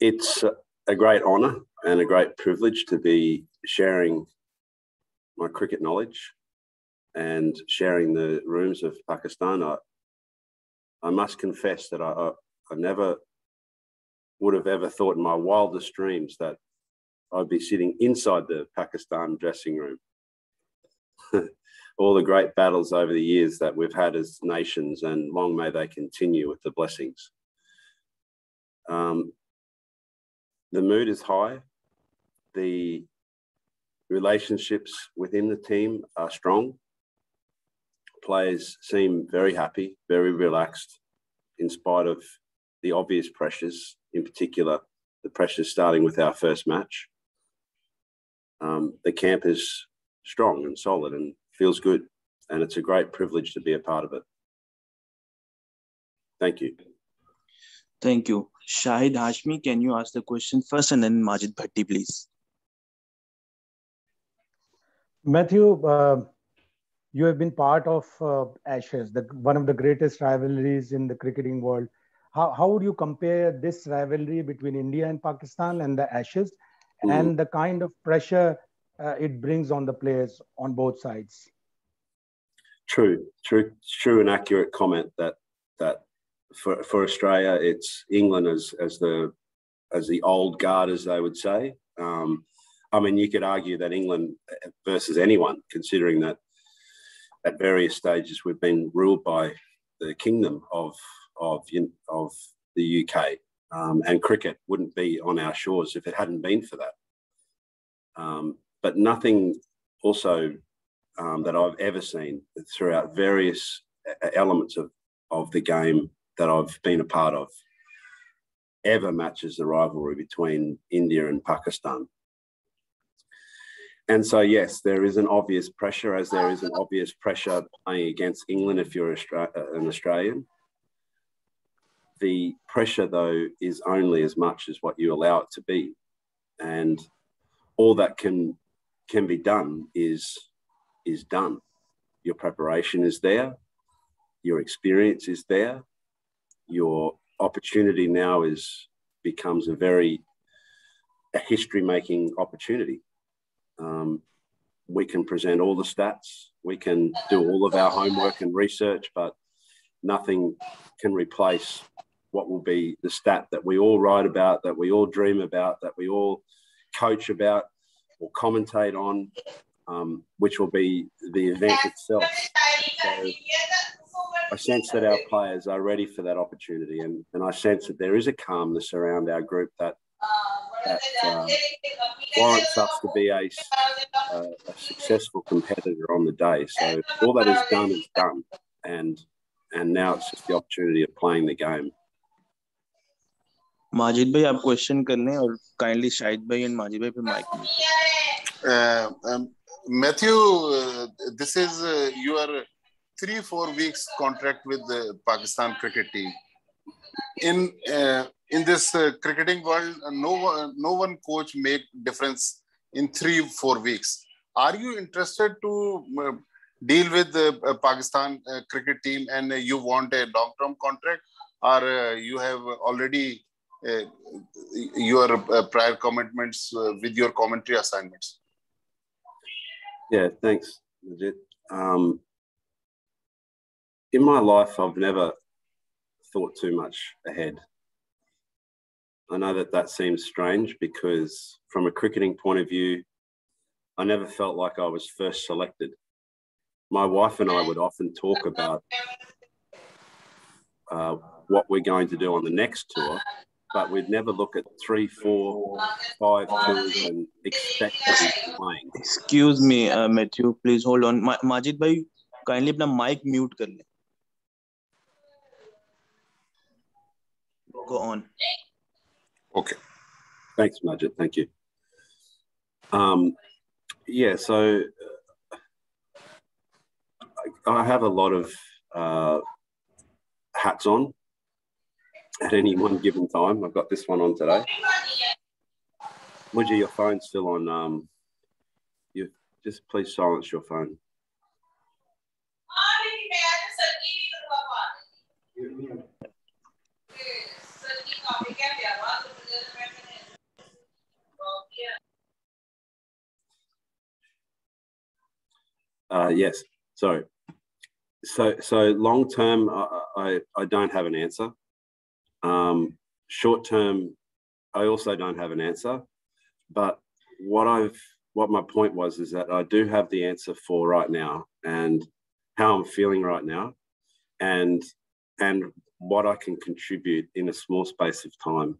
It's a great honour and a great privilege to be sharing my cricket knowledge and sharing the rooms of Pakistan. I must confess that I never would have ever thought in my wildest dreams that I'd be sitting inside the Pakistan dressing room. All the great battles over the years that we've had as nations, and long may they continue with the blessings. The mood is high. The relationships within the team are strong. Players seem very happy, very relaxed, in spite of the obvious pressures, in particular, the pressures starting with our first match. The camp is strong and solid and feels good, and it's a great privilege to be a part of it. Thank you. Thank you. Shahid Hashmi, can you ask the question first, and then Majid Bhatti, please? Matthew, you have been part of Ashes, one of the greatest rivalries in the cricketing world. How would you compare this rivalry between India and Pakistan and the Ashes, and the kind of pressure it brings on the players on both sides? True and accurate comment that for Australia, it's England as the old guard, as they would say. I mean, you could argue that England versus anyone, considering that at various stages we've been ruled by the kingdom of the UK, and cricket wouldn't be on our shores if it hadn't been for that. But nothing also that I've ever seen throughout various elements of the game that I've been a part of ever matches the rivalry between India and Pakistan. And so, yes, there is an obvious pressure, as there is an obvious pressure playing against England if you're an Australian. The pressure, though, is only as much as what you allow it to be. And all that can be done is done. Your preparation is there. Your experience is there. Your opportunity now becomes a history-making opportunity. We can present all the stats. We can do all of our homework and research, but nothing can replace what will be the stat that we all write about, that we all dream about, that we all coach about or commentate on, which will be the event itself. So I sense that our players are ready for that opportunity, and I sense that there is a calmness around our group that warrants us to be a successful competitor on the day. So all that is done, and now it's just the opportunity of playing the game. Majid bhai, आप question कर लें और kindly Shahid bhai and Majid bhai पे mic. Matthew, this is your 3-4 weeks contract with the Pakistan cricket team. In this cricketing world, no one coach make difference in 3-4 weeks. Are you interested to deal with the Pakistan cricket team, and you want a long-term contract, or you have already your prior commitments with your commentary assignments? Yeah, thanks, Majid. In my life, I've never thought too much ahead. I know that seems strange, because from a cricketing point of view, I never felt like I was first selected. My wife and I would often talk about what we're going to do on the next tour, but we'd never look at 3, 4, 5 tours and expect to be playing. Excuse me, Matthew, please hold on. Majid bhai, kindly अपना mic mute कर ले. Go on. Okay. Thanks, Majid. Thank you. Yeah, so I have a lot of hats on at any one given time. I've got this one on today. Muji, your phone's still on. You just please silence your phone. Yes. Sorry. So long term, I don't have an answer. Short term, I also don't have an answer. But what my point was is that I do have the answer for right now and how I'm feeling right now, and what I can contribute in a small space of time,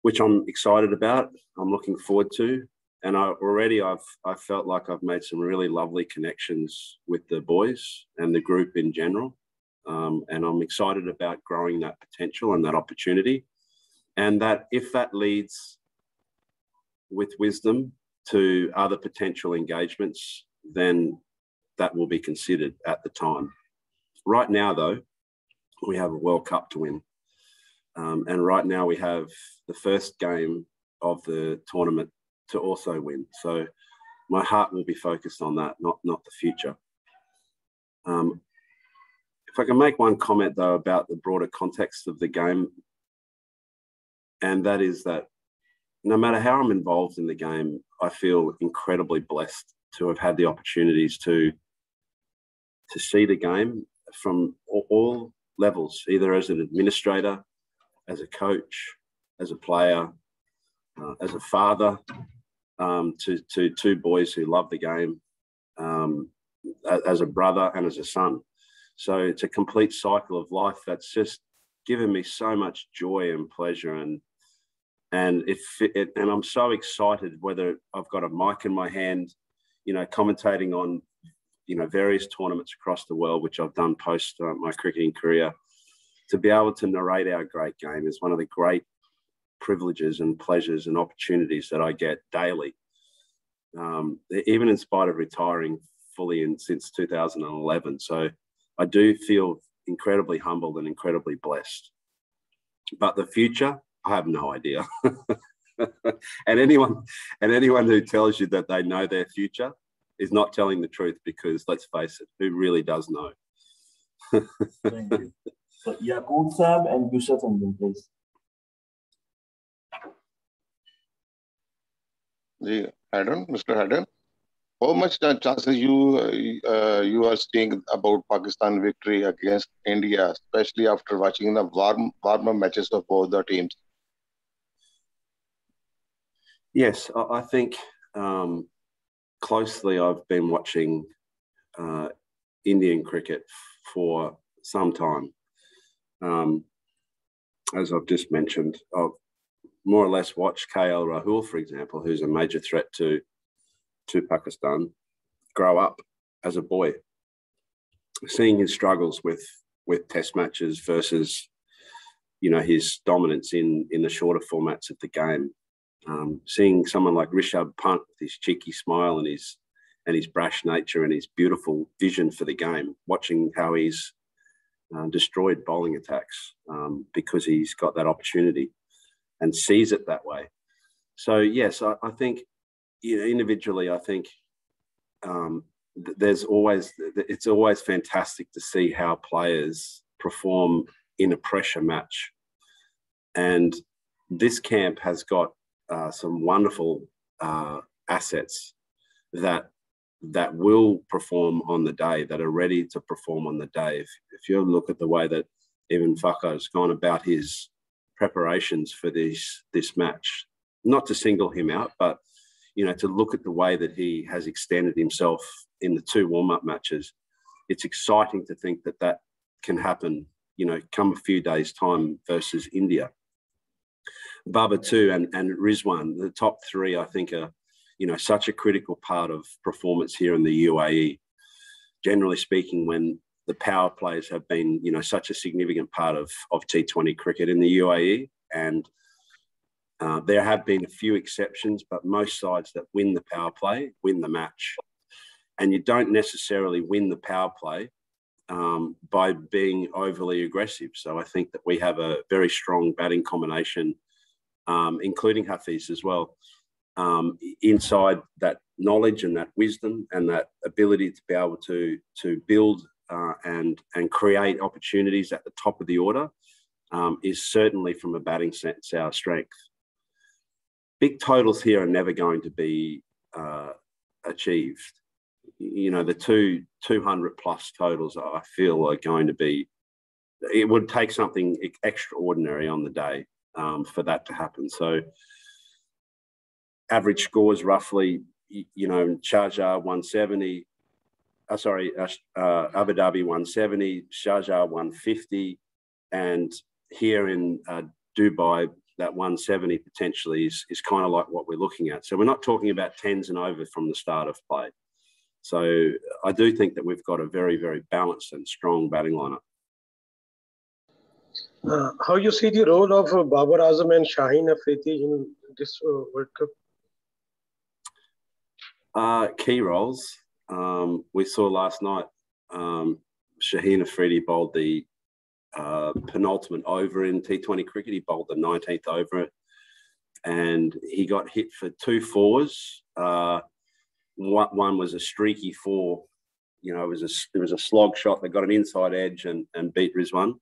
which I'm excited about. I'm looking forward to. And I felt like I've made some really lovely connections with the boys and the group in general. And I'm excited about growing that potential and that opportunity. And that if that leads with wisdom to other potential engagements, then that will be considered at the time. Right now, though, we have a World Cup to win. And right now we have the first game of the tournament to also win. So my heart will be focused on that, not the future. If I can make one comment, though, about the broader context of the game, and that is that no matter how I'm involved in the game, I feel incredibly blessed to have had the opportunities to see the game from all levels, either as an administrator, as a coach, as a player, as a father, to two boys who love the game, as a brother and as a son. So it's a complete cycle of life that's just given me so much joy and pleasure, and I'm so excited, whether I've got a mic in my hand, commentating on, various tournaments across the world, which I've done post my cricketing career. To be able to narrate our great game is one of the great privileges and pleasures and opportunities that I get daily. Even in spite of retiring fully since 2011. So I do feel incredibly humbled and incredibly blessed. But the future, I have no idea. and anyone who tells you that they know their future is not telling the truth, because let's face it, who really does know? Thank you. So Yaqub Sam and Yusuf Anjum, please. Hayden, Mr. Hayden, how much chances you are seeing about Pakistan victory against India, especially after watching the warm matches of both the teams? Yes, I think closely I've been watching Indian cricket for some time. As I've just mentioned, I've more or less watched KL Rahul, for example, who's a major threat to Pakistan, grow up as a boy, seeing his struggles with test matches versus, his dominance in the shorter formats of the game. Seeing someone like Rishabh Pant with his cheeky smile and his brash nature and his beautiful vision for the game, watching how he's destroyed bowling attacks because he's got that opportunity and sees it that way. So yes, I think, individually, I think it's always fantastic to see how players perform in a pressure match. And this camp has got some wonderful assets that will perform on the day, that are ready to perform on the day. If you look at the way that Evan Fakar has gone about his preparations for this match, not to single him out, but to look at the way that he has extended himself in the two warm-up matches, it's exciting to think that can happen, come a few days' time versus India. Baba too, and Rizwan, the top three, I think, are, such a critical part of performance here in the UAE. Generally speaking, when the power plays have been, such a significant part of T20 cricket in the UAE, and there have been a few exceptions, but most sides that win the power play win the match. And you don't necessarily win the power play by being overly aggressive. So I think that we have a very strong batting combination, including Hafiz as well, inside that knowledge and that wisdom and that ability to be able to build and create opportunities at the top of the order is certainly, from a batting sense, our strength. Big totals here are never going to be achieved. the 200 plus totals, I feel are going to be, it would take something extraordinary on the day for that to happen. So average scores roughly, Sharjah 170, Abu Dhabi 170, Sharjah 150, and here in Dubai, that 170 potentially is kind of like what we're looking at. So we're not talking about 10s and over from the start of play. So I do think that we've got a very, very balanced and strong batting lineup. How you see the role of Babar Azam and Shaheen Afridi in this World Cup? Key roles. We saw last night Shaheen Afridi bowled the penultimate over in T20 cricket. He bowled the 19th over, and he got hit for 2 4s. One was a streaky 4. It was a slog shot that got an inside edge and beat Rizwan.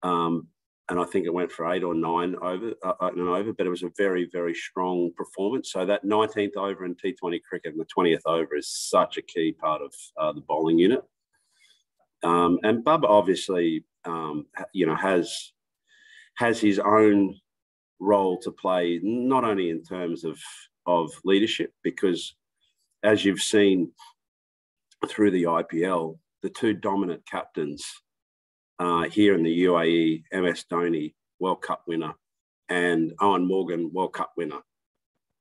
And I think it went for 8 or 9 over, but it was a very, very strong performance. So that 19th over in T20 cricket and the 20th over is such a key part of the bowling unit. And Bubba obviously, has his own role to play, not only in terms of leadership, because as you've seen through the IPL, the 2 dominant captains here in the UAE, MS Dhoni, World Cup winner, and Owen Morgan, World Cup winner,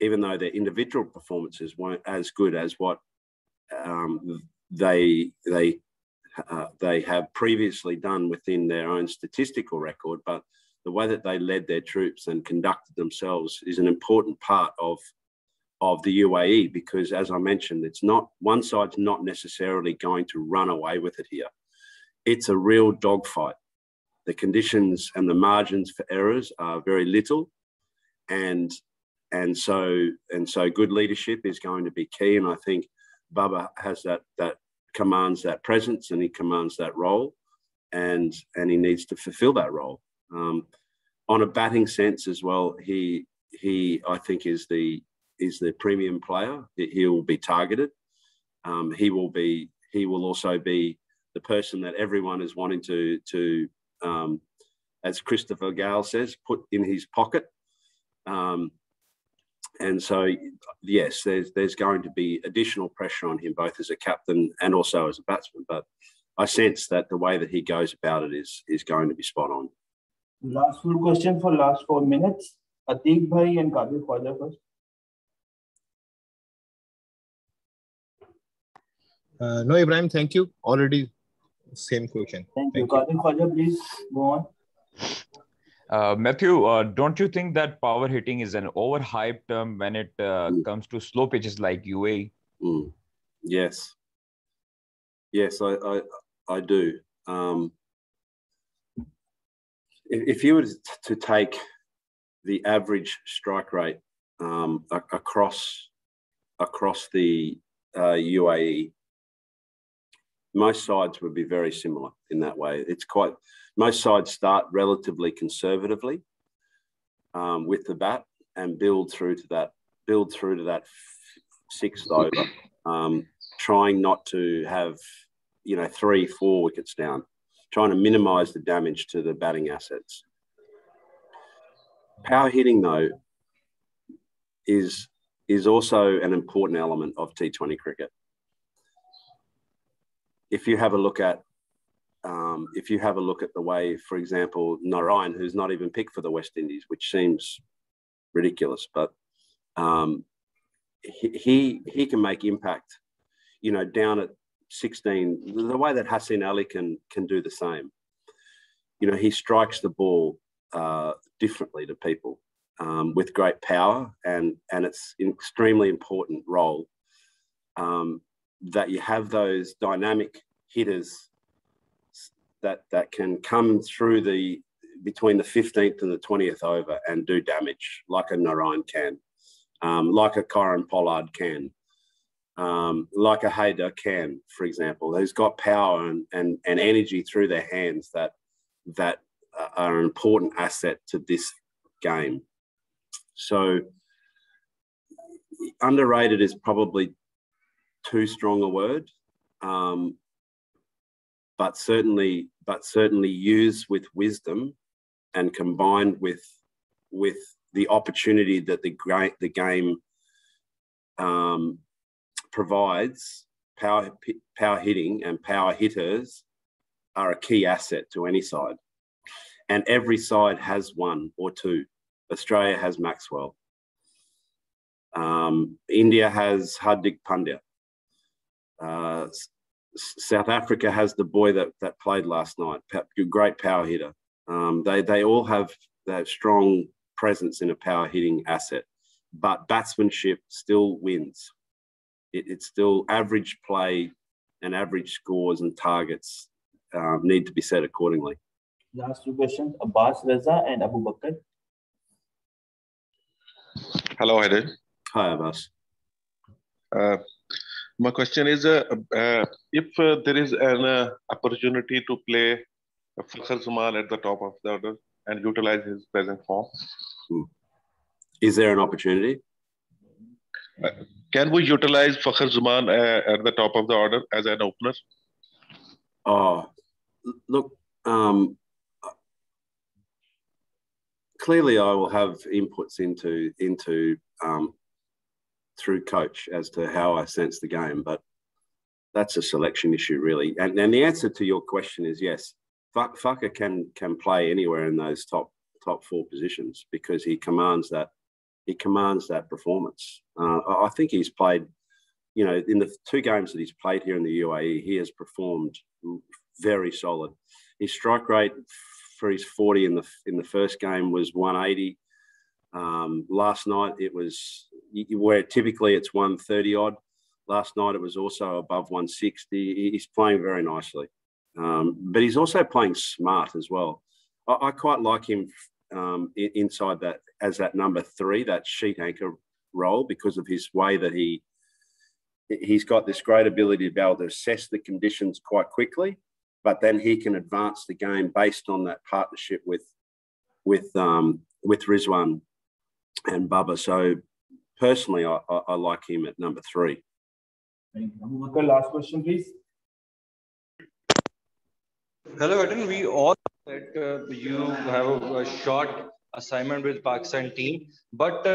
even though their individual performances weren't as good as what they have previously done within their own statistical record, but the way that they led their troops and conducted themselves is an important part of the UAE, because as I mentioned, it's not, one side's not necessarily going to run away with it here. It's a real dogfight. The conditions and the margins for errors are very little, and so good leadership is going to be key. And I think Bubba has that commands that presence, and he commands that role, and he needs to fulfill that role. On a batting sense as well, he I think is the premium player. He will be targeted. He will also be the person that everyone is wanting to as Christopher Gale says, put in his pocket. And so, yes, there's going to be additional pressure on him, both as a captain and also as a batsman. But I sense that the way that he goes about it is going to be spot on. Last full question for last 4 minutes. Atik Bhai and Kadir Khwaja first. No, Ibrahim, thank you. Already same question. Thank you. Kadir Khwaja, please go on. Matthew, don't you think that power hitting is an overhyped term when it comes to slow pitches like UAE? Yes. Yes, I do. If you were to take the average strike rate across the UAE, most sides would be very similar in that way. Most sides start relatively conservatively with the bat and build through to that 6th over, trying not to have 3-4 wickets down, trying to minimise the damage to the batting assets. Power hitting, though, is also an important element of T20 cricket. If you have a look at the way, for example, Narayan, who's not even picked for the West Indies, which seems ridiculous, but he can make impact, down at 16. The way that Hassan Ali can do the same. He strikes the ball differently to people with great power, and it's an extremely important role that you have those dynamic hitters that can come through between the 15th and the 20th over and do damage, like a Narayan can, like a Kyron Pollard can, like a Hayden can, for example. Who's got power and energy through their hands that are an important asset to this game. So underrated is probably too strong a word, but certainly used with wisdom and combined with the opportunity that the game provides. Power hitting and power hitters are a key asset to any side, and every side has one or two. Australia has Maxwell. India has Hardik Pandya. South Africa has the boy that played last night, great power hitter. They all have that strong presence in a power hitting asset, but batsmanship still wins. It's still average play and average scores and targets need to be set accordingly. Last two questions, Abbas Reza and Abu Bakr. Hello, Hayden. Hi, Abbas. My question is, if there is an opportunity to play Fakhr Zaman at the top of the order and utilize his present form. Is there an opportunity? Can we utilize Fakhr Zaman at the top of the order as an opener? Oh, look, clearly I will have inputs into through coach as to how I sense the game, but that's a selection issue really. And the answer to your question is yes. Fakhr can play anywhere in those top four positions because he commands that performance. I think he's played, in the 2 games that he's played here in the UAE, he has performed very solid. His strike rate for his 40 in the first game was 180. Last night it was where typically it's 130 odd. Last night it was also above 160. He's playing very nicely, but he's also playing smart as well. I quite like him inside that as that number 3, that sheet anchor role, because of his way that he's got this great ability to be able to assess the conditions quite quickly, but then he can advance the game based on that partnership with Rizwan and Bubba. So personally, I like him at number 3. Thank you. Last question, please. Hello, Hayden. We all know that you have a short assignment with Pakistan team, but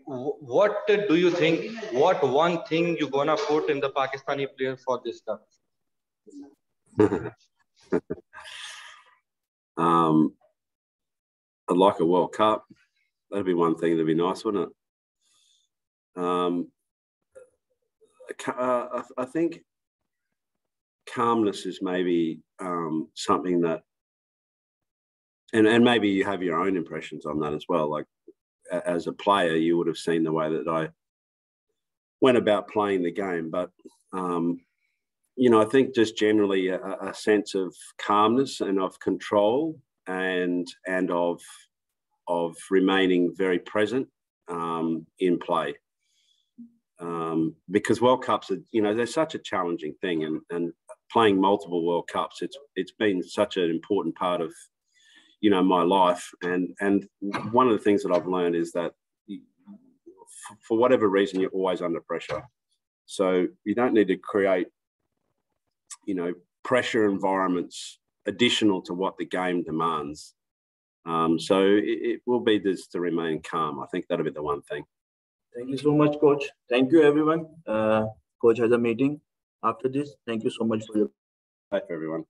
what do you think? What one thing you're gonna put in the Pakistani player for this cup? I'd like a World Cup. That'd be one thing that'd be nice, wouldn't it? I think calmness is maybe something that, and maybe you have your own impressions on that as well. Like as a player, you would have seen the way that I went about playing the game, but I think just generally a sense of calmness and of control and of remaining very present in play. Because World Cups are, they're such a challenging thing, and playing multiple World Cups, it's been such an important part of, my life. And one of the things that I've learned is that for whatever reason, you're always under pressure. So you don't need to create, pressure environments additional to what the game demands. So it will be just to remain calm. I think that'll be the one thing. Thank you so much, Coach. Thank you, everyone. Coach has a meeting after this. Thank you so much for your. Bye for everyone.